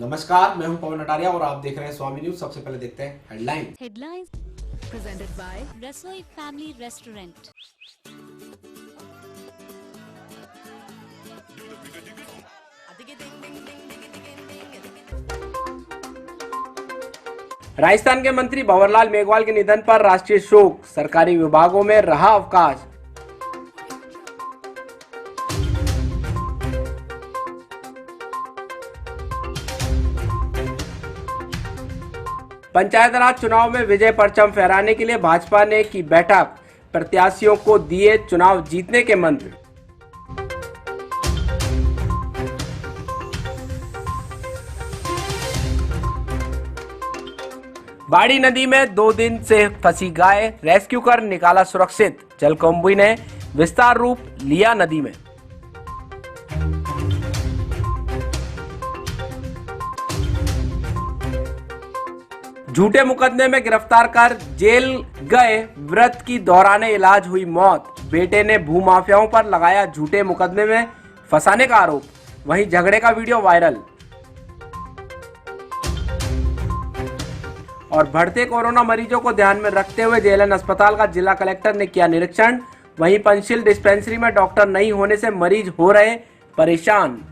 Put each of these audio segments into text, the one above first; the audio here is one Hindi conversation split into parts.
नमस्कार, मैं हूं पवन अटारिया और आप देख रहे हैं स्वामी न्यूज। सबसे पहले देखते हैं headlines. Headlines presented by Rasoi Family Restaurant. Rajasthan के मंत्री भंवरलाल मेघवाल के निधन पर राष्ट्रीय शोक, सरकारी विभागों में रहा अवकाश। पंचायत राज चुनाव में विजय परचम फहराने के लिए भाजपा ने की बैठक, प्रत्याशियों को दिए चुनाव जीतने के मंत्र। बाड़ी नदी में 2 दिन से फंसी गाय रेस्क्यू कर निकाला सुरक्षित, जलकुंभी ने विस्तार रूप लिया नदी में। झूठे मुकदमे में गिरफ्तार कर जेल गए व्रत की दौरान इलाज हुई मौत, बेटे ने भूमाफियाओं पर लगाया झूठे मुकदमे में फंसाने का आरोप। वहीं झगड़े का वीडियो वायरल। और बढ़ते कोरोना मरीजों को ध्यान में रखते हुए जेएलएन अस्पताल का जिला कलेक्टर ने किया निरीक्षण। वहीं पंचशील डिस्पेंसरी में डॉक्टर नहीं होने से मरीज हो रहे परेशान।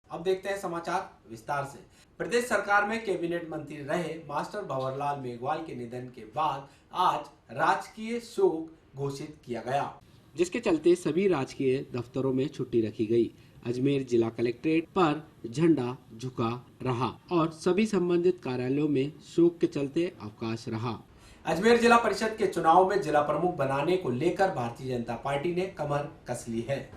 अब देखते हैं समाचार विस्तार से। प्रदेश सरकार में कैबिनेट मंत्री रहे मास्टर भंवरलाल मेघवाल के निधन के बाद आज राजकीय शोक घोषित किया गया, जिसके चलते सभी राजकीय दफ्तरों में छुट्टी रखी गई। अजमेर जिला कलेक्ट्रेट पर झंडा झुका रहा और सभी संबंधित कार्यालयों में शोक के चलते अवकाश रहा। अजमेर जिला परिषद के चुनाव में जिला प्रमुख बनाने को लेकर भारतीय जनता पार्टी ने कमर कस ली है।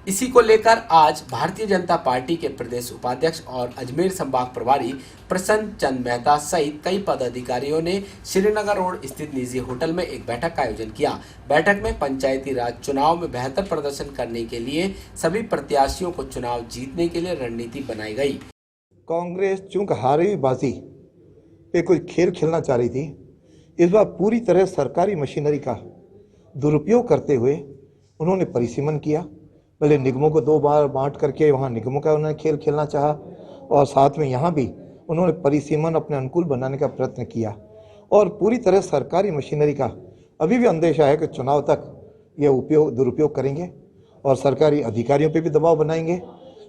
इसी को लेकर आज भारतीय जनता पार्टी के प्रदेश उपाध्यक्ष और अजमेर संभाग प्रभारी प्रसन्न चंद मेहता सहित कई पदाधिकारियों ने श्रीनगर रोड स्थित निजी होटल में एक बैठक का आयोजन किया। बैठक में पंचायती राज चुनाव में बेहतर प्रदर्शन करने के लिए सभी प्रत्याशियों को चुनाव जीतने के लिए रणनीति बनाई गई। कांग्रेस चूंकि हारी बाजी पे कोई खेल खेलना चाह रही थी, इस बार पूरी तरह सरकारी मशीनरी का दुरुपयोग करते हुए उन्होंने परिसीमन किया। पहले निगमों को 2 बार बांट करके वहाँ निगमों का उन्होंने खेल खेलना चाहा और साथ में यहाँ भी उन्होंने परिसीमन अपने अनुकूल बनाने का प्रयत्न किया और पूरी तरह सरकारी मशीनरी का अभी भी अंदेशा है कि चुनाव तक ये दुरुपयोग करेंगे और सरकारी अधिकारियों पे भी दबाव बनाएंगे।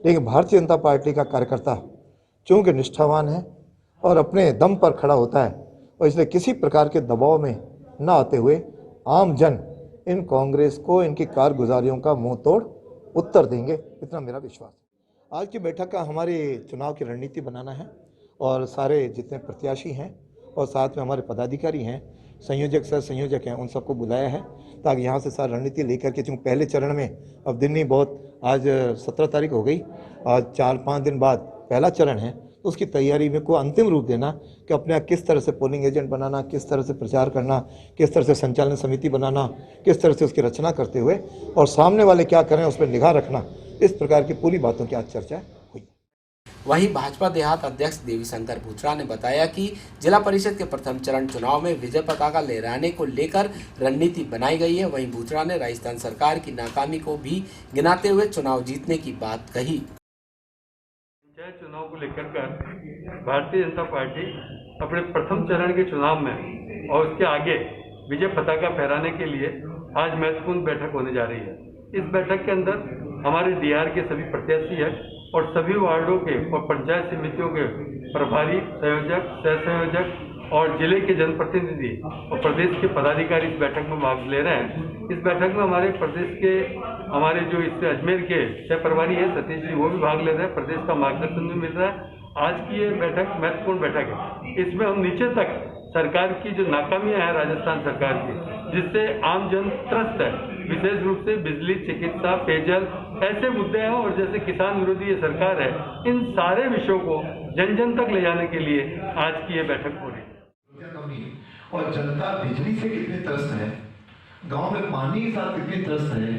लेकिन भारतीय जनता पार्टी का कार्यकर्ता चूँकि निष्ठावान है और अपने दम पर खड़ा होता है और इसलिए किसी प्रकार के दबाव में न आते हुए आम जन इन कांग्रेस को इनकी कारगुजारियों का मुंह तोड़ उत्तर देंगे, इतना मेरा विश्वास है। आज की बैठक का हमारी चुनाव की रणनीति बनाना है और सारे जितने प्रत्याशी हैं और साथ में हमारे पदाधिकारी हैं, संयोजक सह संयोजक हैं, उन सबको बुलाया है ताकि यहाँ से सारी रणनीति लेकर के, चूँकि पहले चरण में अब दिन नहीं बहुत, आज 17 तारीख हो गई, आज 4-5 दिन बाद पहला चरण है, तो उसकी तैयारी में को अंतिम रूप देना कि अपने आप किस तरह से पोलिंग एजेंट बनाना, किस तरह से प्रचार करना, किस तरह से संचालन समिति बनाना, किस तरह से उसकी रचना करते हुए और सामने वाले क्या करें उस पर निगाह रखना, इस प्रकार की पूरी बातों की आज चर्चा हुई। वहीं भाजपा देहात अध्यक्ष देवीशंकर भूतरा ने बताया कि जिला परिषद के प्रथम चरण चुनाव में विजय पताका लहराने को लेकर रणनीति बनाई गई है। वहीं भूतरा ने राजस्थान सरकार की नाकामी को भी गिनाते हुए चुनाव जीतने की बात कही। पंचायत चुनाव को लेकर भारतीय जनता पार्टी अपने प्रथम चरण के चुनाव में और उसके आगे विजय पताका फहराने के लिए आज महत्वपूर्ण बैठक होने जा रही है। इस बैठक के अंदर हमारे डीआर के सभी प्रत्याशी हैं और सभी वार्डों के और पंचायत समितियों के प्रभारी, संयोजक, सह संयोजक और जिले के जनप्रतिनिधि और प्रदेश के पदाधिकारी इस बैठक में भाग ले रहे हैं। इस बैठक में हमारे प्रदेश के हमारे जो इस अजमेर के सह प्रभारी हैं सतीश जी, वो भी भाग ले रहे हैं। प्रदेश का मार्गदर्शन भी मिल रहा है। आज की ये बैठक महत्वपूर्ण बैठक है। इसमें हम नीचे तक सरकार की जो नाकामियां हैं राजस्थान सरकार की, जिससे आम जन त्रस्त है, विशेष रूप से बिजली, चिकित्सा, पेयजल ऐसे मुद्दे हैं और जैसे किसान विरोधी ये सरकार है, इन सारे विषयों को जन जन तक ले जाने के लिए आज की ये बैठक हो रही है। और जनता बिजली से कितनी त्रस्त है, गांव में पानी के साथ कितनी त्रस्त है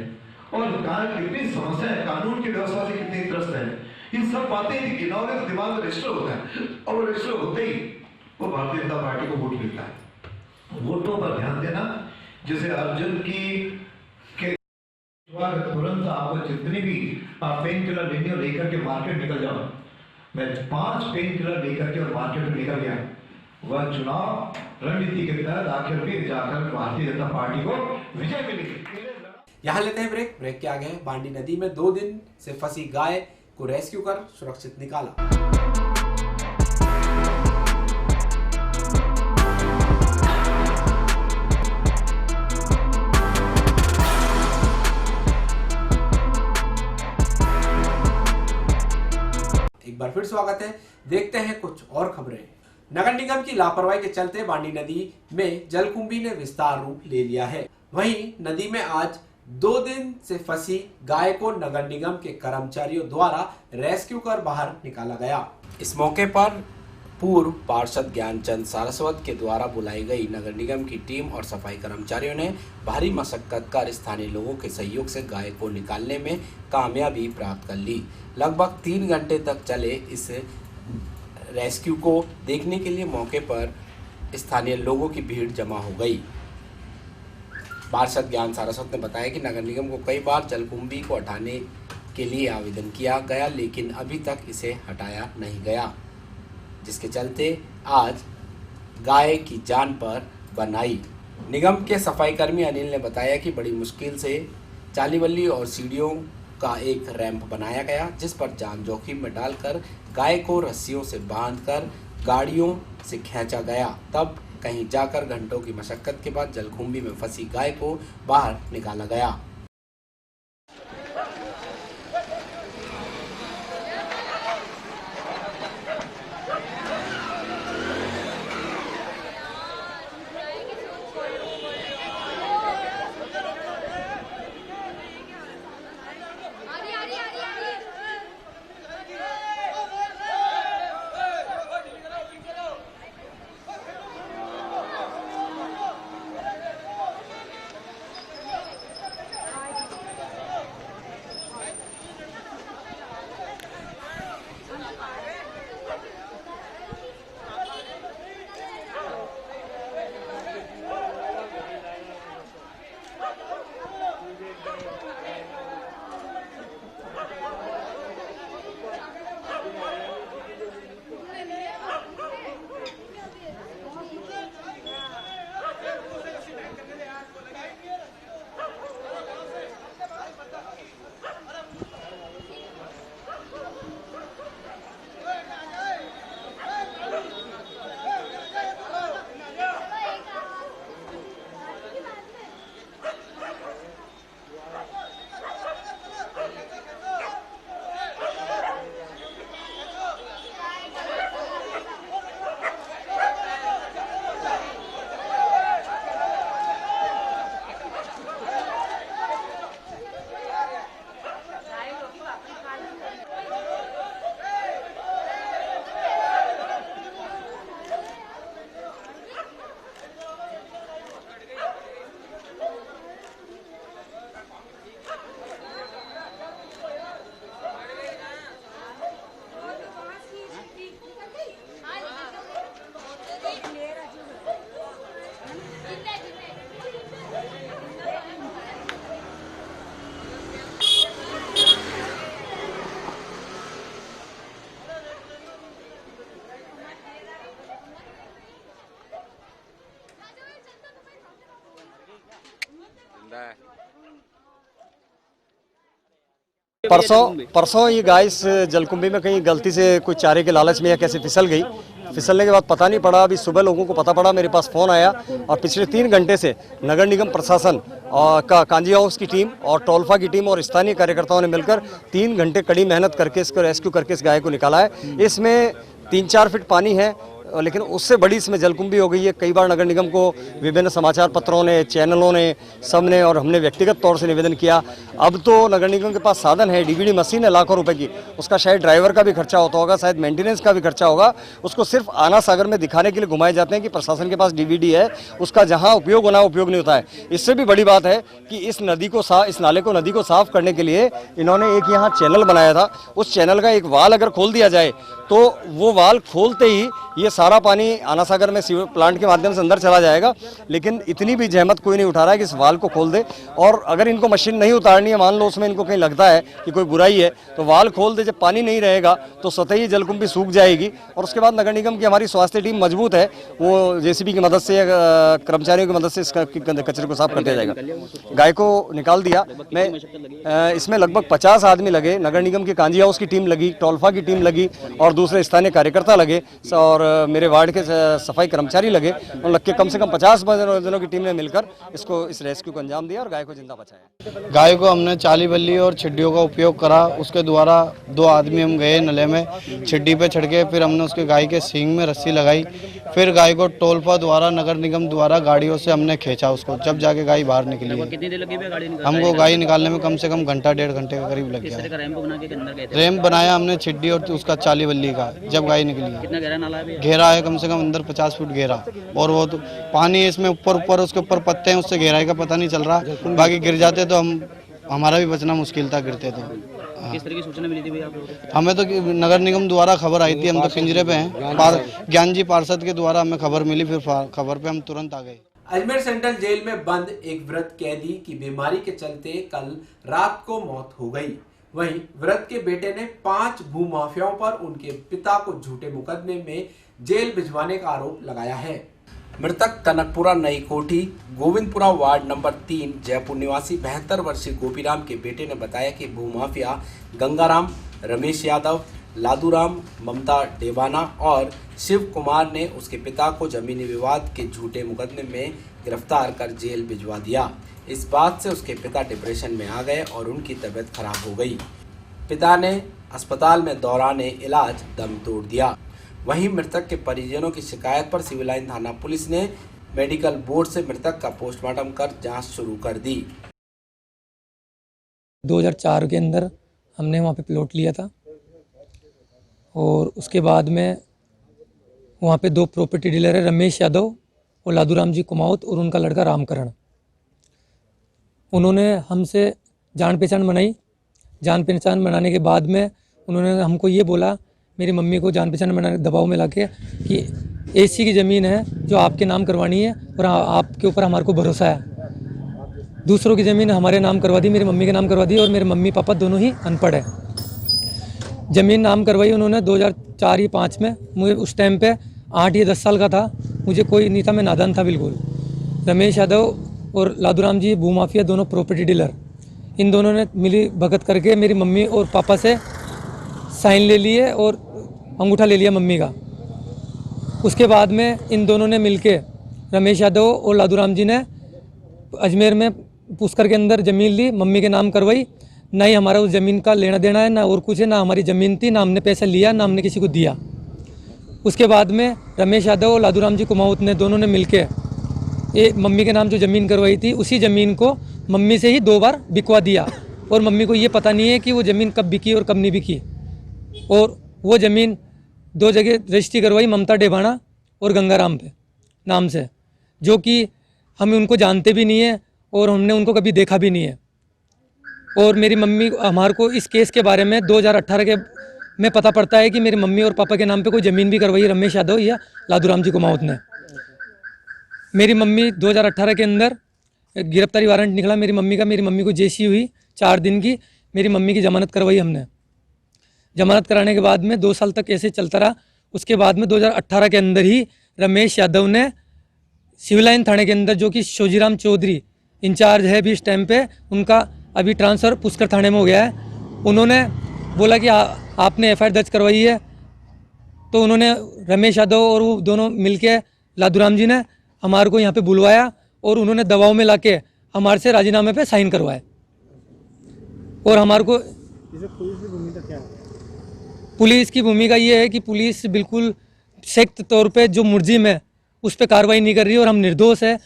और कितनी समस्या है, कानून की व्यवस्था से कितनी त्रस्त है, ये सब बातें यदि गिनोगे तो दिमाग में रजिस्टर होता है, और रजिस्टर होते ही वो भारतीय जनता पार्टी को वोट मिलता है। वोटों पर ध्यान देना, जैसे अर्जुन की तुरंत आपको जितनी भी पेन किलर लेनी हो लेकर के मार्केट निकल जाओ। मैं 5 पेन किलर लेकर के और मार्केट में निकल गया। वह चुनाव रणनीति के तहत आखिर में जाकर भारतीय जनता पार्टी को विजय मिली। यहाँ लेते हैं ब्रेक के आगे बांडी नदी में 2 दिन से फंसी गाय को रेस्क्यू कर सुरक्षित निकाला। एक बार फिर स्वागत है। देखते हैं कुछ और खबरें। नगर निगम की लापरवाही के चलते बांडी नदी में जलकुंभी ने विस्तार रूप ले लिया है। वहीं नदी में आज 2 दिन से फंसी गाय को नगर निगम के कर्मचारियों द्वारा रेस्क्यू कर बाहर निकाला गया। इस मौके पर पूर्व पार्षद ज्ञानचंद सारस्वत के द्वारा बुलाई गई नगर निगम की टीम और सफाई कर्मचारियों ने भारी मशक्कत कर स्थानीय लोगों के सहयोग से गाय को निकालने में कामयाबी प्राप्त कर ली। लगभग 3 घंटे तक चले इस रेस्क्यू को देखने के लिए मौके पर स्थानीय लोगों की भीड़ जमा हो गई। पार्षद ज्ञान सारस्वत ने बताया कि नगर निगम को कई बार जलकुंभी को हटाने के लिए आवेदन किया गया, लेकिन अभी तक इसे हटाया नहीं गया, जिसके चलते आज गाय की जान पर बनाई। निगम के सफाई कर्मी अनिल ने बताया कि बड़ी मुश्किल से चालीवल्ली और सीढ़ियों का एक रैंप बनाया गया, जिस पर जान जोखिम में डालकर गाय को रस्सियों से बांधकर गाड़ियों से खींचा गया। तब कहीं जाकर घंटों की मशक्कत के बाद जलकुंभी में फंसी गाय को बाहर निकाला गया। परसों ये गाय इस जलकुंभी में कहीं गलती से कुछ चारे के लालच में या कैसे फिसल गई। फिसलने के बाद पता नहीं पड़ा। अभी सुबह लोगों को पता पड़ा, मेरे पास फ़ोन आया और पिछले 3 घंटे से नगर निगम प्रशासन का कांजी हाउस की टीम और टोलफा की टीम और स्थानीय कार्यकर्ताओं ने मिलकर 3 घंटे कड़ी मेहनत करके इसको रेस्क्यू करके इस गाय को निकाला है। इसमें 3-4 फीट पानी है, लेकिन उससे बड़ी इसमें जलकुंभी हो गई है। कई बार नगर निगम को विभिन्न समाचार पत्रों ने, चैनलों ने, सब ने और हमने व्यक्तिगत तौर से निवेदन किया। अब तो नगर निगम के पास साधन है, डीवीडी मशीन है लाखों रुपए की, उसका शायद ड्राइवर का भी खर्चा होता होगा, शायद मेंटेनेंस का भी खर्चा होगा। उसको सिर्फ आना सागर में दिखाने के लिए घुमाए जाते हैं कि प्रशासन के पास डीवीडी है, उसका जहां उपयोग होना उपयोग नहीं होता है। इससे भी बड़ी बात है कि इस नाले को नदी को साफ करने के लिए इन्होंने एक यहाँ चैनल बनाया था। उस चैनल का एक वाल अगर खोल दिया जाए तो वो वाल खोलते ही ये सारा पानी आना सागर में सीवर प्लांट के माध्यम से अंदर चला जाएगा। लेकिन इतनी भी जहमत कोई नहीं उठा रहा है कि इस वाल को खोल दे। और अगर इनको मशीन नहीं उतारनी है, मान लो उसमें इनको कहीं लगता है कि कोई बुराई है, तो वाल खोल दे। जब पानी नहीं रहेगा तो सतही जलकुंभी सूख जाएगी और उसके बाद नगर निगम की हमारी स्वास्थ्य टीम मजबूत है, वो जेसीबी की मदद से या कर्मचारियों की मदद से इसका कचरे को साफ कर दिया जाएगा। गाय को निकाल दिया। मैं इसमें लगभग 50 आदमी लगे, नगर निगम की कांजी हाउस की टीम लगी, टोल्फा की टीम लगी और दूसरे स्थानीय कार्यकर्ता लगे और मेरे वार्ड के सफाई कर्मचारी लगे और लग के कम से कम 50 जनों की टीम ने मिलकर इस रेस्क्यू को अंजाम दिया और गाय को जिंदा बचाया। गाय को हमने चाली बल्ली और छिड्डियों का उपयोग करा। उसके द्वारा 2 आदमी हम गए नले में, छिड्डी पे चढ़ के फिर हमने उसके गाय के सींग में रस्सी लगाई। फिर गाय को टोल्फा द्वारा, नगर निगम द्वारा गाड़ियों से हमने खींचा उसको, जब जाके गाय बाहर निकली है। कितनी देर लगी गाड़ी हमको गाय निकालने में कम से कम घंटा 1.5 घंटे के करीब लग गया। रैंप बनाया हमने छिड्डी और उसका चाली बल्ली का, जब गाय निकली। कितना गहरा नाला है? घेरा है कम से कम अंदर 50 फुट घेरा और वो तो पानी इसमें ऊपर उसके ऊपर पत्ते हैं, उससे गहराई का पता नहीं चल रहा। बाकी गिर जाते तो हमारा भी बचना मुश्किल था गिरते तो। किस तरह की सूचना मिली थी भैया आप लोगों को? हमें तो नगर निगम द्वारा खबर आई थी, हम तो पिंजरे पे हैं, ज्ञान जी पार्षद के द्वारा हमें खबर मिली, फिर खबर पे हम तुरंत आ गए। अजमेर सेंट्रल जेल में बंद एक व्रत कैदी की बीमारी के चलते कल रात को मौत हो गई। वहीं व्रत के बेटे ने 5 भूमाफियाओं पर उनके पिता को झूठे मुकदमे में जेल भिजवाने का आरोप लगाया है। मृतक कनकपुरा नई कोठी गोविंदपुरा वार्ड नंबर 3 जयपुर निवासी 72 वर्षीय गोपीराम के बेटे ने बताया कि भूमाफिया गंगाराम, रमेश यादव, लादूराम, ममता डेवाना और शिव कुमार ने उसके पिता को जमीनी विवाद के झूठे मुकदमे में गिरफ्तार कर जेल भिजवा दिया। इस बात से उसके पिता डिप्रेशन में आ गए और उनकी तबीयत खराब हो गई। पिता ने अस्पताल में दौराने इलाज दम तोड़ दिया। वहीं मृतक के परिजनों की शिकायत पर सिविल लाइन थाना पुलिस ने मेडिकल बोर्ड से मृतक का पोस्टमार्टम कर जांच शुरू कर दी। 2004 के अंदर हमने वहाँ पे प्लॉट लिया था और उसके बाद में वहाँ पे 2 प्रॉपर्टी डीलर है, रमेश यादव और लादूराम जी कुमाऊत और उनका लड़का रामकरण। उन्होंने हमसे जान पहचान बनाई। जान पहचान बनाने के बाद में उन्होंने हमको ये बोला, मेरी मम्मी को जान पहचान बनाने दबाव में लाके, कि एसी की ज़मीन है जो आपके नाम करवानी है और आपके ऊपर हमारे को भरोसा है। दूसरों की ज़मीन हमारे नाम करवा दी, मेरी मम्मी के नाम करवा दी और मेरे मम्मी पापा दोनों ही अनपढ़ है। ज़मीन नाम करवाई उन्होंने 2004 या 5 में। मुझे उस टाइम पे 8 या 10 साल का था, मुझे कोई नहीं था, मैं नादान था बिल्कुल। रमेश यादव और लादूराम जी भूमाफिया दोनों प्रॉपर्टी डीलर, इन दोनों ने मिली भगत करके मेरी मम्मी और पापा से साइन ले लिए और अंगूठा ले लिया मम्मी का। उसके बाद में इन दोनों ने मिलके, रमेश यादव और लादूराम जी ने अजमेर में पुष्कर के अंदर ज़मीन ली, मम्मी के नाम करवाई। ना ही हमारा उस ज़मीन का लेना देना है, ना और कुछ है, ना हमारी ज़मीन थी, ना हमने पैसा लिया, ना हमने किसी को दिया। उसके बाद में रमेश यादव और लादूराम जी कुमाऊत ने दोनों ने मिलके मम्मी के नाम जो ज़मीन करवाई थी, उसी ज़मीन को मम्मी से ही 2 बार बिकवा दिया और मम्मी को ये पता नहीं है कि वो ज़मीन कब बिकी और कब नहीं बिकी। और वो ज़मीन 2 जगह रजिस्ट्री करवाई, ममता डेवाना और गंगाराम पे नाम से, जो कि हम उनको जानते भी नहीं है और हमने उनको कभी देखा भी नहीं है। और मेरी मम्मी, हमारे को इस केस के बारे में 2018 के में पता पड़ता है कि मेरी मम्मी और पापा के नाम पे कोई ज़मीन भी करवाई रमेश यादव या लादूराम जी कुमाऊत ने। मेरी मम्मी 2018 के अंदर गिरफ्तारी वारंट निकला मेरी मम्मी का, मेरी मम्मी को जेसी हुई 4 दिन की, मेरी मम्मी की ज़मानत करवाई हमने। ज़मानत कराने के बाद में 2 साल तक ऐसे चलता रहा। उसके बाद में 2018 के अंदर ही रमेश यादव ने सिविल लाइन थाने के अंदर, जो कि शोजीराम चौधरी इंचार्ज है भी इस टाइम पे, उनका अभी ट्रांसफ़र पुष्कर थाने में हो गया है। उन्होंने बोला कि आपने FIR दर्ज करवाई है, तो उन्होंने रमेश यादव और वो दोनों मिलके लादूराम जी ने हमारे को यहाँ पे बुलवाया और उन्होंने दबाव में लाके हमारे से राजीनामे पे साइन करवाए। और हमारे को पुलिस की भूमिका ये है कि पुलिस बिल्कुल सख्त तौर पे जो मुलजिम है उस पर कार्रवाई नहीं कर रही है और हम निर्दोष है।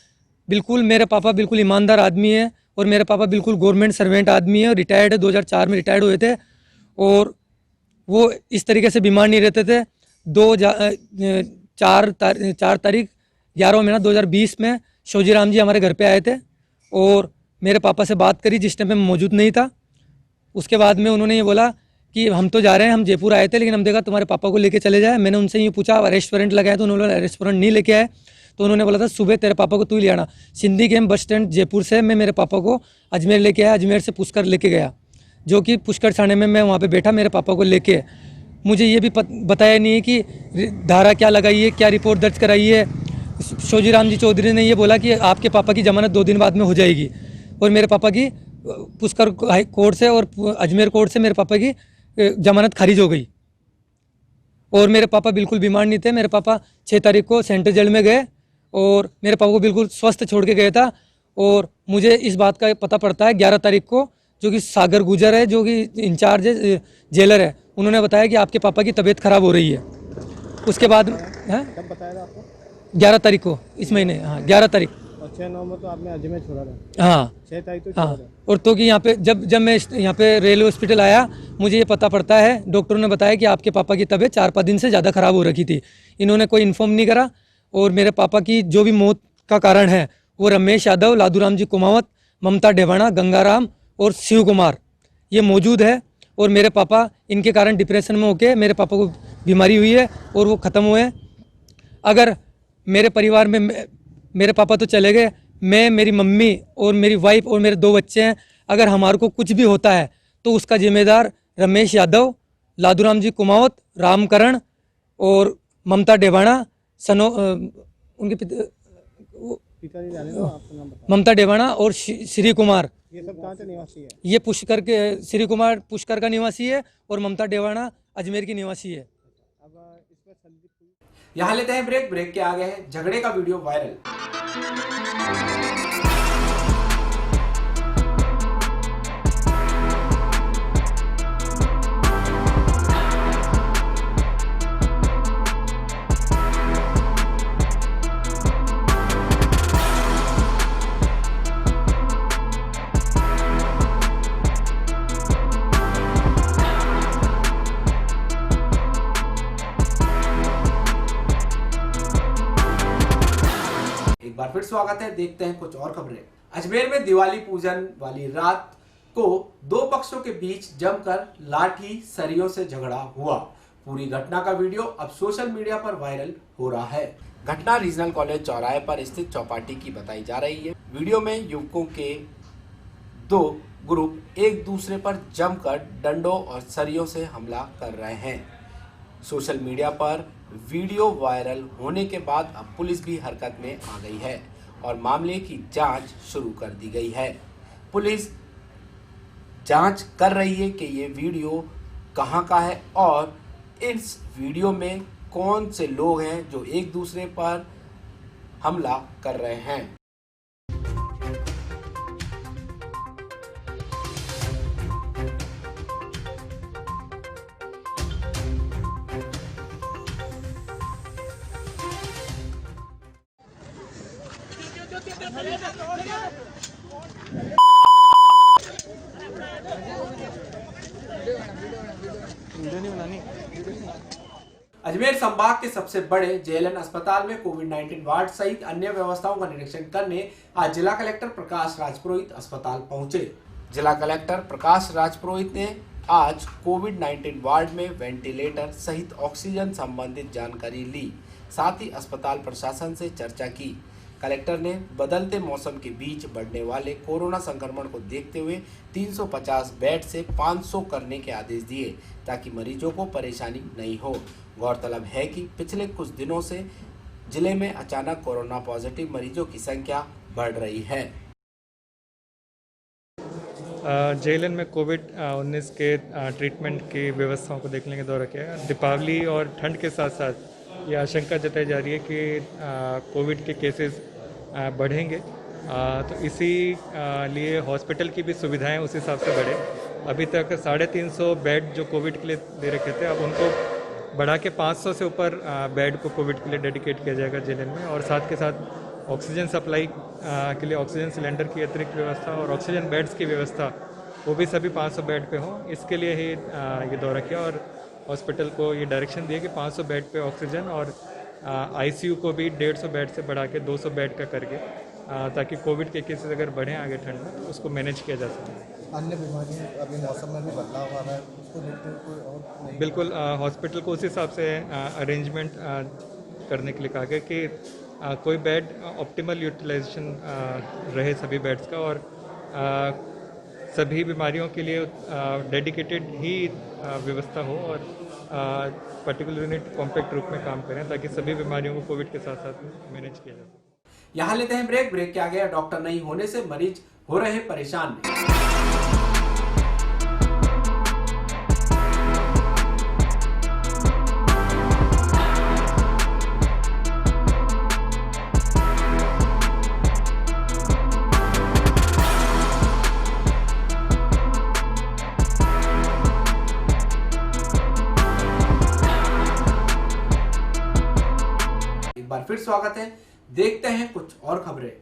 बिल्कुल मेरे पापा बिल्कुल ईमानदार आदमी है और मेरे पापा बिल्कुल गवर्नमेंट सर्वेंट आदमी है और रिटायर्ड है, 2004 में रिटायर्ड हुए थे और वो इस तरीके से बीमार नहीं रहते थे। 4 तारीख 11वां महीना 2020 में शोजीराम जी हमारे घर पे आए थे और मेरे पापा से बात करी जिस टाइम पे मैं मौजूद नहीं था। उसके बाद में उन्होंने ये बोला कि हम तो जा रहे हैं, हम जयपुर आए थे लेकिन हम देखा तुम्हारे पापा को लेके चले जाए। मैंने उनसे ये पूछा रेस्टोरेंट लगाया तो उन्होंने बोला रेस्टोरेंट नहीं लेके आए। तो उन्होंने बोला था सुबह तेरे पापा को तू ही ले आना। Sindhi game bus stand Jaipur से मैं मेरे पापा को अजमेर लेके आया, अजमेर से पुष्कर लेके गया, जो कि पुष्कर थाने में मैं वहाँ पे बैठा मेरे पापा को लेके। मुझे ये भी बताया नहीं है कि धारा क्या लगाई है, क्या रिपोर्ट दर्ज कराई है। शोजीराम जी चौधरी ने ये बोला कि आपके पापा की जमानत 2 दिन बाद में हो जाएगी और मेरे पापा की पुष्कर हाई कोर्ट से और अजमेर कोर्ट से मेरे पापा की जमानत खारिज हो गई और मेरे पापा बिल्कुल बीमार नहीं थे। मेरे पापा 6 तारीख को सेंट्रल जेल में गए और मेरे पापा को बिल्कुल स्वस्थ छोड़ के गया था। और मुझे इस बात का पता पड़ता है 11 तारीख को, जो कि सागर गुजर है, जो कि इंचार्ज है, जेलर है, उन्होंने बताया कि आपके पापा की तबीयत खराब हो रही है। उसके बाद कब बताया आपको? 11 तारीख को इस महीने, हाँ 11 तारीख। 6-9 में तो आपने अजमेर छोड़ा था। हाँ 6 तारीख तो हाँ। और तो कि यहाँ पे जब मैं यहाँ पे रेलवे हॉस्पिटल आया मुझे ये पता पड़ता है, डॉक्टरों ने बताया कि आपके पापा की तबीयत 4-5 दिन से ज़्यादा ख़राब हो रखी थी। इन्होंने कोई इन्फॉर्म नहीं करा और मेरे पापा की जो भी मौत का कारण है वो रमेश यादव, लादूराम जी कुमावत, ममता डेवाणा, गंगाराम और शिव कुमार ये मौजूद है। और मेरे पापा इनके कारण डिप्रेशन में होके मेरे पापा को बीमारी हुई है और वो ख़त्म हुए। अगर मेरे परिवार में मेरे पापा तो चले गए, मैं, मेरी मम्मी और मेरी वाइफ और मेरे 2 बच्चे हैं। अगर हमारे को कुछ भी होता है तो उसका जिम्मेदार रमेश यादव, लादूराम जी कुमावत, रामकरण और ममता डेवाणा, उनके पिताजी जाने दो, आपका नाम बताओ। ममता डेवाणा और श्री कुमार। ये सब कहाँ के निवासी है? ये पुष्कर के, श्री कुमार पुष्कर का निवासी है और ममता डेवाणा अजमेर की निवासी है। अब इसमें संदीप यहाँ लेते हैं ब्रेक के आगे है झगड़े का वीडियो वायरल। एक बार फिर स्वागत है, देखते हैं कुछ और खबरें। अजमेर में दिवाली पूजन वाली रात को 2 पक्षों के बीच जमकर लाठी सरियों से झगड़ा हुआ। पूरी घटना का वीडियो अब सोशल मीडिया पर वायरल हो रहा है। घटना रीजनल कॉलेज चौराहे पर स्थित चौपाटी की बताई जा रही है। वीडियो में युवकों के 2 ग्रुप एक दूसरे पर जमकर डंडों और सरियों से हमला कर रहे हैं। सोशल मीडिया पर वीडियो वायरल होने के बाद अब पुलिस भी हरकत में आ गई है और मामले की जांच शुरू कर दी गई है। पुलिस जांच कर रही है कि ये वीडियो कहां का है और इस वीडियो में कौन से लोग हैं जो एक दूसरे पर हमला कर रहे हैं। अजमेर संभाग के सबसे बड़े जेएलएन अस्पताल में कोविड-19 वार्ड सहित अन्य व्यवस्थाओं का निरीक्षण करने आज जिला कलेक्टर प्रकाश राजपुरोहित अस्पताल पहुंचे। जिला कलेक्टर प्रकाश राजपुरोहित ने आज कोविड-19 वार्ड में वेंटिलेटर सहित ऑक्सीजन संबंधित जानकारी ली, साथ ही अस्पताल प्रशासन से चर्चा की। कलेक्टर ने बदलते मौसम के बीच बढ़ने वाले कोरोना संक्रमण को देखते हुए 350 बेड से 500 करने के आदेश दिए ताकि मरीजों को परेशानी नहीं हो। गौरतलब है कि पिछले कुछ दिनों से जिले में अचानक कोरोना पॉजिटिव मरीजों की संख्या बढ़ रही है। जेएलएन में कोविड-19 के ट्रीटमेंट की व्यवस्थाओं को देखने के दौरा किया। दीपावली और ठंड के साथ साथ ये आशंका जताई जा रही है कि कोविड के केसेस बढ़ेंगे, तो इसी लिए हॉस्पिटल की भी सुविधाएं उस हिसाब से बढ़े। अभी तक 350 बेड जो कोविड के लिए दे रखे थे, अब उनको बढ़ा के 500 से ऊपर बेड को कोविड के लिए डेडिकेट किया जाएगा जेएलएन में, और साथ के साथ ऑक्सीजन सप्लाई के लिए ऑक्सीजन सिलेंडर की अतिरिक्त व्यवस्था और ऑक्सीजन बेड्स की व्यवस्था वो भी सभी 500 बेड पे हों। इसके लिए ही ये दौरा किया और हॉस्पिटल को ये डायरेक्शन दिए कि 500 बेड पे ऑक्सीजन और आईसीयू को भी 150 बेड से बढ़ा के 200 बेड का करके, ताकि कोविड के केसेस अगर बढ़ें आगे ठंड में तो उसको मैनेज किया जा सके। अन्य बीमारियों अभी मौसम में भी बदलाव आ रहा है, उसको देखते हुए कोई और नहीं? बिल्कुल, हॉस्पिटल को उस हिसाब से अरेंजमेंट करने के लिए कहा गया कि कोई बेड ऑप्टिमल यूटिलाइजेशन रहे सभी बेड्स का, और सभी बीमारियों के लिए डेडिकेटेड ही व्यवस्था हो, और पर्टिकुलर यूनिट कॉम्पैक्ट रूप में काम करें ताकि सभी बीमारियों को कोविड के साथ साथ मैनेज किया जा सके। यहाँ लेते हैं ब्रेक के आगे डॉक्टर नहीं होने से मरीज हो रहे परेशान। एक बार फिर स्वागत है। देखते हैं कुछ और खबरें।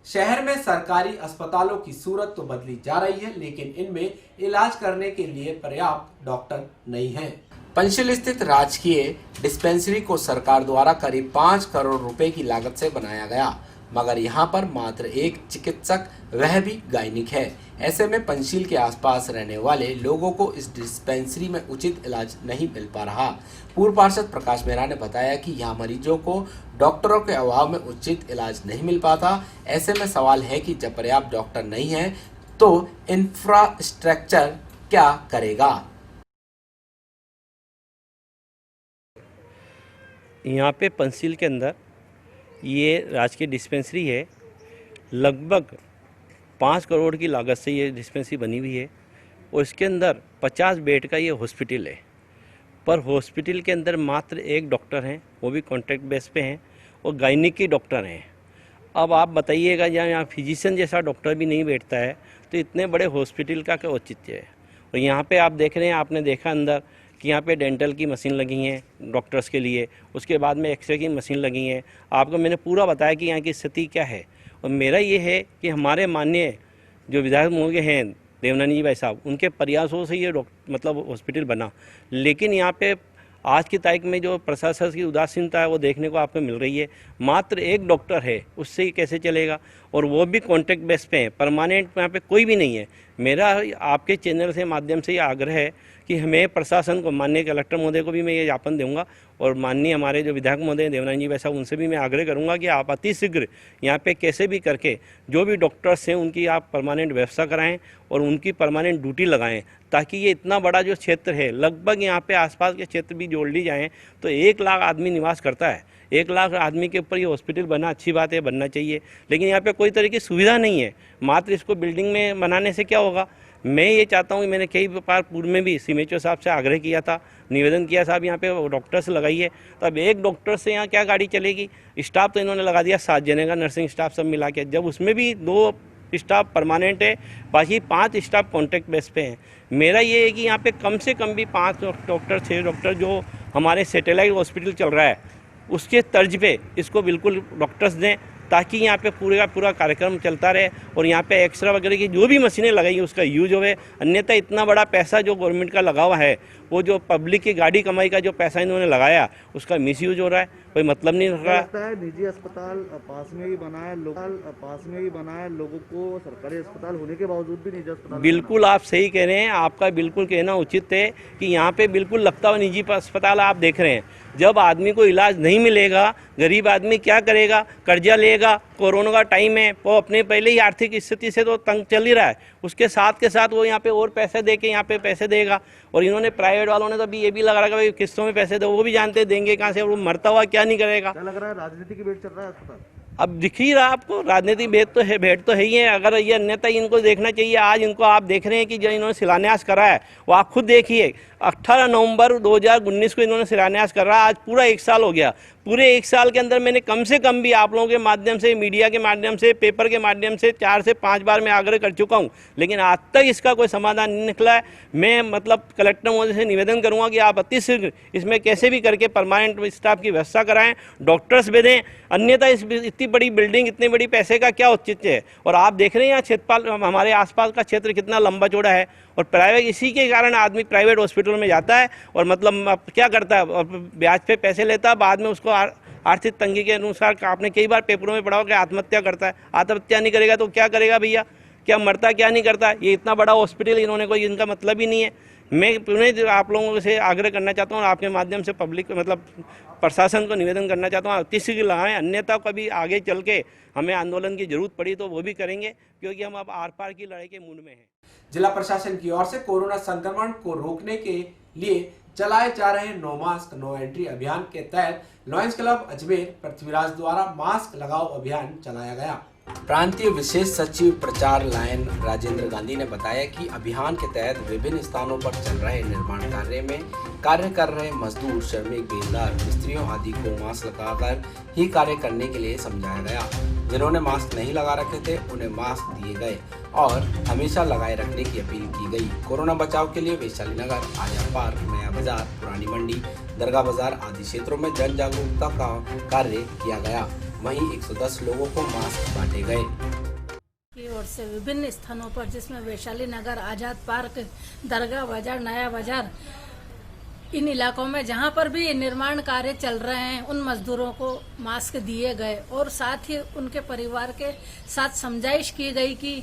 शहर में सरकारी अस्पतालों की सूरत तो बदली जा रही है, लेकिन इनमें इलाज करने के लिए पर्याप्त डॉक्टर नहीं हैं। पंचशील स्थित राजकीय डिस्पेंसरी को सरकार द्वारा करीब 5 करोड़ रुपए की लागत से बनाया गया, मगर यहां पर मात्र एक चिकित्सक, वह भी गायनिक है। ऐसे में पंचशील के आसपास रहने वाले लोगों को इस डिस्पेंसरी में उचित इलाज नहीं मिल पा रहा। पूर्व पार्षद प्रकाश मेहरा ने बताया कि यहाँ मरीजों को डॉक्टरों के अभाव में उचित इलाज नहीं मिल पाता। ऐसे में सवाल है कि जब पर्याप्त डॉक्टर नहीं है तो इंफ्रास्ट्रक्चर क्या करेगा। यहाँ पे पंचशील के अंदर ये राजकीय डिस्पेंसरी है। लगभग 5 करोड़ की लागत से ये डिस्पेंसरी बनी हुई है, और इसके अंदर 50 बेड का ये हॉस्पिटल है। पर हॉस्पिटल के अंदर मात्र एक डॉक्टर हैं, वो भी कॉन्ट्रैक्ट बेस पे हैं, और गायनिक के डॉक्टर हैं। अब आप बताइएगा, यहाँ फिजिशियन जैसा डॉक्टर भी नहीं बैठता है तो इतने बड़े हॉस्पिटल का क्या औचित्य है। और यहाँ पे आप देख रहे हैं, आपने देखा अंदर कि यहाँ पे डेंटल की मशीन लगी हैं डॉक्टर्स के लिए, उसके बाद में एक्सरे की मशीन लगी हैं। आपको मैंने पूरा बताया कि यहाँ की स्थिति क्या है। और मेरा ये है कि हमारे माननीय जो विधायक महोदय हैं देवनानी भाई साहब, उनके प्रयासों से ये मतलब हॉस्पिटल बना, लेकिन यहाँ पे आज की तारीख में जो प्रशासन की उदासीनता है वो देखने को आपको मिल रही है। मात्र एक डॉक्टर है, उससे ही कैसे चलेगा, और वो भी कॉन्ट्रैक्ट बेस पे है, परमानेंट यहाँ पे कोई भी नहीं है। मेरा आपके चैनल से माध्यम से ये आग्रह है कि हमें प्रशासन को, माननीय कलेक्टर महोदय को भी मैं ये ज्ञापन दूंगा, और माननीय हमारे जो विधायक महोदय देवनानी जी वैसा, उनसे भी मैं आग्रह करूंगा कि आप अतिशीघ्र यहाँ पे कैसे भी करके जो भी डॉक्टर्स हैं उनकी आप परमानेंट व्यवस्था कराएं और उनकी परमानेंट ड्यूटी लगाएं, ताकि ये इतना बड़ा जो क्षेत्र है, लगभग यहाँ पे आसपास के क्षेत्र भी जोड़ ली जाएँ तो 1 लाख आदमी निवास करता है। 1 लाख आदमी के ऊपर ये हॉस्पिटल बना, अच्छी बात है, बनना चाहिए, लेकिन यहाँ पे कोई तरह की सुविधा नहीं है। मात्र इसको बिल्डिंग में बनाने से क्या होगा। मैं ये चाहता हूँ कि मैंने कई बार पूर्व में भी सीएमएचओ साहब से आग्रह किया था, निवेदन किया, साहब यहाँ पे डॉक्टर्स लगाइए। तो अब एक डॉक्टर से यहाँ क्या गाड़ी चलेगी। स्टाफ तो इन्होंने लगा दिया 7 जने का, नर्सिंग स्टाफ सब मिला के, जब उसमें भी 2 स्टाफ परमानेंट है, बाकी 5 स्टाफ कॉन्ट्रैक्ट बेस पे हैं। मेरा ये है कि यहाँ पे कम से कम भी 5 डॉक्टर 6 डॉक्टर जो हमारे सैटेलाइट हॉस्पिटल चल रहा है उसके तर्ज पे इसको बिल्कुल डॉक्टर्स दें, ताकि यहाँ पे पूरे का पूरा कार्यक्रम चलता रहे, और यहाँ पे एक्सरा वगैरह की जो भी मशीनें लगाई उसका यूज होवे। अन्यथा इतना बड़ा पैसा जो गवर्नमेंट का लगा हुआ है, वो जो पब्लिक की गाड़ी कमाई का जो पैसा इन्होंने लगाया उसका मिसयूज हो रहा है, कोई मतलब नहीं रख रहा है। निजी अस्पताल पास में ही बना है, लोगों को सरकारी अस्पताल होने के बावजूद भी निजी अस्पताल। बिल्कुल आप सही कह रहे हैं, आपका बिल्कुल कहना उचित है कि यहाँ पे बिल्कुल लगता हुआ निजी अस्पताल आप देख रहे हैं। जब आदमी को इलाज नहीं मिलेगा, गरीब आदमी क्या करेगा, कर्जा लेगा। कोरोना का टाइम है, वो अपने पहले ही आर्थिक स्थिति से तो तंग चल ही रहा है, उसके साथ के साथ वो यहाँ पे और पैसे दे के यहाँ पे पैसे देगा। और इन्होंने प्राइवेट वालों ने तो अभी ये भी लगा रखा है किस्तों में पैसे दो, वो भी जानते देंगे कहाँ से, और वो मरता हुआ क्या नहीं करेगा। क्या लग रहा है राजनीति की भेंट चल रहा है अस्पताल? अब दिख ही रहा आपको, राजनीतिक भेंट तो है ही है। अगर ये अन्यथा इनको देखना चाहिए। आज इनको आप देख रहे हैं कि जो इन्होंने शिलान्यास करा है वो आप खुद देखिए, 18 नवंबर 2019 को इन्होंने शिलान्यास करा, आज पूरा 1 साल हो गया। पूरे 1 साल के अंदर मैंने कम से कम भी आप लोगों के माध्यम से, मीडिया के माध्यम से, पेपर के माध्यम से 4 से 5 बार मैं आग्रह कर चुका हूं, लेकिन आज तक इसका कोई समाधान नहीं निकला है। मैं मतलब कलेक्टर महोदय से निवेदन करूंगा कि आप अतिशीघ्र इसमें कैसे भी करके परमानेंट स्टाफ की व्यवस्था कराएं, डॉक्टर्स भेजें, अन्यथा इस इतनी बड़ी बिल्डिंग, इतने बड़ी पैसे का क्या औचित्य है। और आप देख रहे हैं यहाँ क्षेत्रपाल, हमारे आसपास का क्षेत्र कितना लंबा चौड़ा है, और प्राइवेट, इसी के कारण आदमी प्राइवेट हॉस्पिटल में जाता है और मतलब क्या करता है, और ब्याज पे पैसे लेता है, बाद में उसको आर्थिक तंगी के अनुसार आपने कई बार पेपरों में पढ़ा हो कि आत्महत्या करता है। आत्महत्या नहीं करेगा तो क्या करेगा भैया, क्या मरता क्या नहीं करता। ये इतना बड़ा हॉस्पिटल इन्होंने, कोई इनका मतलब ही नहीं है। मैं पुनः आप लोगों से आग्रह करना चाहता हूँ और आपके माध्यम से पब्लिक मतलब प्रशासन को निवेदन करना चाहता हूँ, अतिशीघ्र लगाएं, अन्यथा कभी आगे चल के हमें आंदोलन की जरूरत पड़ी तो वो भी करेंगे, क्योंकि हम अब आर पार की लड़ाई के मूड में हैं। जिला प्रशासन की ओर से कोरोना संक्रमण को रोकने के लिए चलाए जा रहे नो मास्क नो एंट्री अभियान के तहत लॉयंस क्लब अजमेर पृथ्वीराज द्वारा मास्क लगाओ अभियान चलाया गया। प्रांतीय विशेष सचिव प्रचार लाइन राजेंद्र गांधी ने बताया कि अभियान के तहत विभिन्न स्थानों पर चल रहे निर्माण कार्य में कार्य कर रहे मजदूर, श्रमिक, बेलदार, मिस्त्रियों आदि को मास्क लगाकर ही कार्य करने के लिए समझाया गया। जिन्होंने मास्क नहीं लगा रखे थे उन्हें मास्क दिए गए और हमेशा लगाए रखने की अपील की गई। कोरोना बचाव के लिए वैशाली नगर, आया पार्क, नया बाजार, पुरानी मंडी, दरगाह बाजार आदि क्षेत्रों में जन जागरूकता का कार्य किया गया। वहीं 110 लोगों को मास्क बांटे गए। की ओर से विभिन्न स्थानों पर, जिसमें वैशाली नगर, आजाद पार्क, दरगाह बाजार, नया बाजार, इन इलाकों में जहां पर भी निर्माण कार्य चल रहे हैं, उन मजदूरों को मास्क दिए गए और साथ ही उनके परिवार के साथ समझाइश की गई कि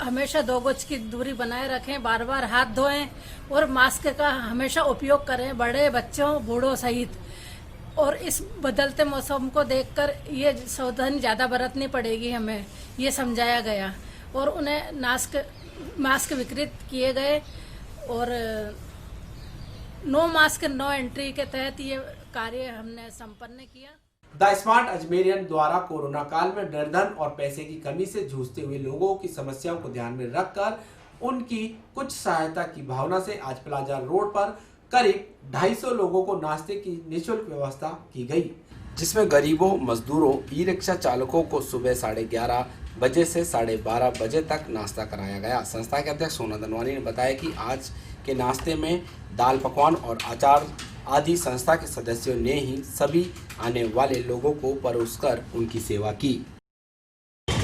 हमेशा 2 गज की दूरी बनाए रखें, बार बार हाथ धोएं और मास्क का हमेशा उपयोग करें, बड़े बच्चों, बूढ़ों सहित। और इस बदलते मौसम को देखकर ये सावधानी ज़्यादा बरतनी पड़ेगी, हमें ये समझाया गया और उन्हें मास्क वितरित किए गए। और नो मास्क नो एंट्री के तहत ये कार्य हमने संपन्न किया। द स्मार्ट अजमेरियन द्वारा कोरोना काल में निर्धन और पैसे की कमी से जूझते हुए लोगों की समस्याओं को ध्यान में रखकर उनकी कुछ सहायता की भावना से आज प्लाजा रोड पर करीब 250 लोगों को नाश्ते की निःशुल्क व्यवस्था की गई, जिसमें गरीबों, मजदूरों, ई रिक्शा चालकों को सुबह 11:30 बजे से 12:30 बजे तक नाश्ता कराया गया। संस्था के अध्यक्ष सोना धनवानी ने बताया कि आज के नाश्ते में दाल पकवान और अचार आदि संस्था के सदस्यों ने ही सभी आने वाले लोगों को परोसकर उनकी सेवा की।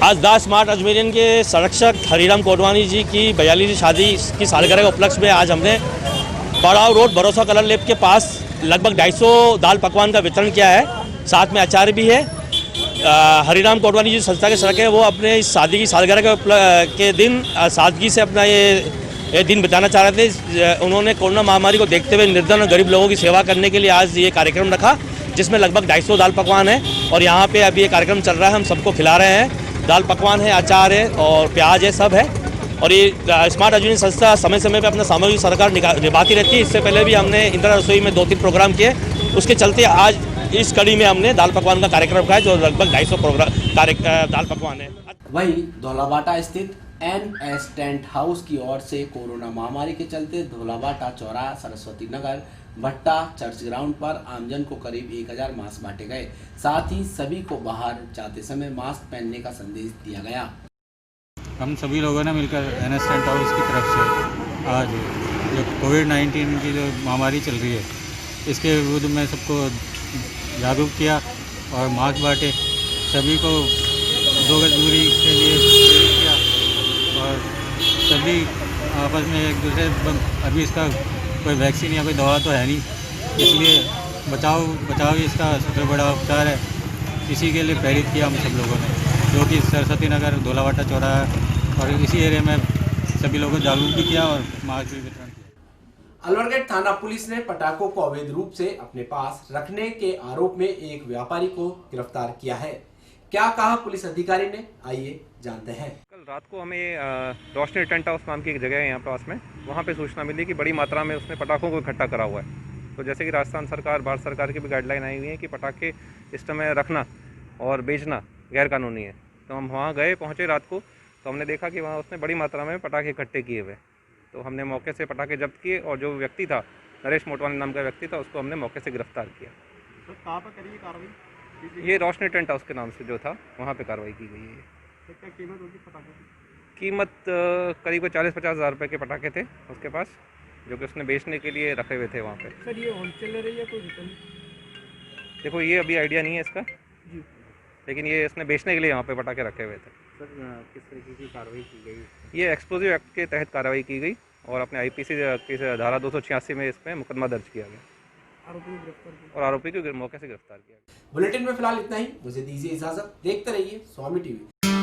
आज द स्मार्ट अजमेरियन के संरक्षक हरिराम कोटवानी जी की 42वीं शादी की सालगिरह के उपलक्ष्य में आज हमने बड़ाव रोड भरोसा कलर लैब के पास लगभग 250 दाल पकवान का वितरण किया है। साथ में अचार भी है। हरिराम कोटवानी जी संस्था के सदस्य हैं, वो अपने इस शादी की सालगिरह के दिन सादगी से अपना ये दिन बिताना चाह रहे थे। उन्होंने कोरोना महामारी को देखते हुए निर्धन और गरीब लोगों की सेवा करने के लिए आज ये कार्यक्रम रखा, जिसमें लगभग 250 दाल पकवान है और यहाँ पे अभी ये कार्यक्रम चल रहा है, हम सबको खिला रहे हैं। दाल पकवान है, अचार है और प्याज है, सब है। और ये स्मार्ट अजमेरियन संस्था समय समय पे अपना सामूहिक सरकार निभाती रहती है। इससे पहले भी हमने इंदिरा रसोई में 2-3 प्रोग्राम किए, उसके चलते आज इस कड़ी में हमने दाल पकवान का कार्यक्रम रखा है, जो लगभग 250 दाल पकवान है। वहीं धौलाबाटा स्थित NS टेंट हाउस की ओर से कोरोना महामारी के चलते धौलाबाटा चौराहा, सरस्वती नगर, भट्टा, चर्च ग्राउंड पर आमजन को करीब 1000 मास्क बांटे गए। साथ ही सभी को बाहर जाते समय मास्क पहनने का संदेश दिया गया। हम सभी लोगों ने मिलकर NS टेंट हाउस की तरफ से आज जो कोविड-19 की जो महामारी चल रही है, इसके विरुद्ध में सबको जागरूक किया और मास्क बांटे, सभी को 2 गज दूरी के लिए प्रेरित किया और सभी आपस में एक दूसरे, अभी इसका कोई वैक्सीन या कोई दवा तो है नहीं, इसलिए बचाव ही इसका सबसे बड़ा उपचार है। इसी के लिए प्रेरित किया हम सब लोगों ने, जो कि सरस्वती नगर, धौलाबाटा चौराहा और इसी एरिया में सभी लोगों को जागरूक भी किया और मास्क भी वितरण किया। अलवरगढ़ थाना पुलिस ने पटाखों को अवैध रूप से अपने पास रखने के आरोप में एक व्यापारी को गिरफ्तार किया है। क्या कहा पुलिस अधिकारी ने, आइए जानते हैं। कल रात को हमें रोशनी टेंट हाउस नाम की एक जगह है यहाँ पास में, वहाँ पे सूचना मिली कि बड़ी मात्रा में उसने पटाखों को इकट्ठा करा हुआ है। तो जैसे कि राजस्थान सरकार, भारत सरकार की भी गाइडलाइन आई हुई है कि पटाखे इस समय रखना और बेचना गैर कानूनी है। तो हम वहाँ गए, पहुँचे रात को, तो हमने देखा कि वहाँ उसने बड़ी मात्रा में पटाखे इकट्ठे किए हुए। तो हमने मौके से पटाखे जब्त किए और जो व्यक्ति था, नरेश मोटवानी नाम का व्यक्ति था, उसको हमने मौके से गिरफ्तार किया। सर कहाँ पर करी कार्रवाई? ये रोशनी टेंट हाउस के नाम से जो था वहाँ पे कार्रवाई की गई है। तो क्या कीमत होगी पटाखों की? कीमत करीब 40-50 हज़ार रुपये के पटाखे थे उसके पास, जो कि उसने बेचने के लिए रखे हुए थे वहाँ पे। सर ये होलसेलर है या कोई रिटेल? देखो ये अभी आइडिया नहीं है इसका जी, लेकिन ये इसने बेचने के लिए वहाँ पे पटाखे रखे हुए थे। सर किस तरीके की कार्रवाई की गई? ये एक्सप्लोजिव एक्ट के तहत कार्रवाई की गई और अपने आईपीसी की धारा 286 में इसमें मुकदमा दर्ज किया गया आरोपी को गिरफ्तार किया और आरोपी को मौके से गिरफ्तार किया गया। बुलेटिन में फिलहाल इतना ही, मुझे दीजिए इजाजत। देखते रहिए स्वामी टीवी।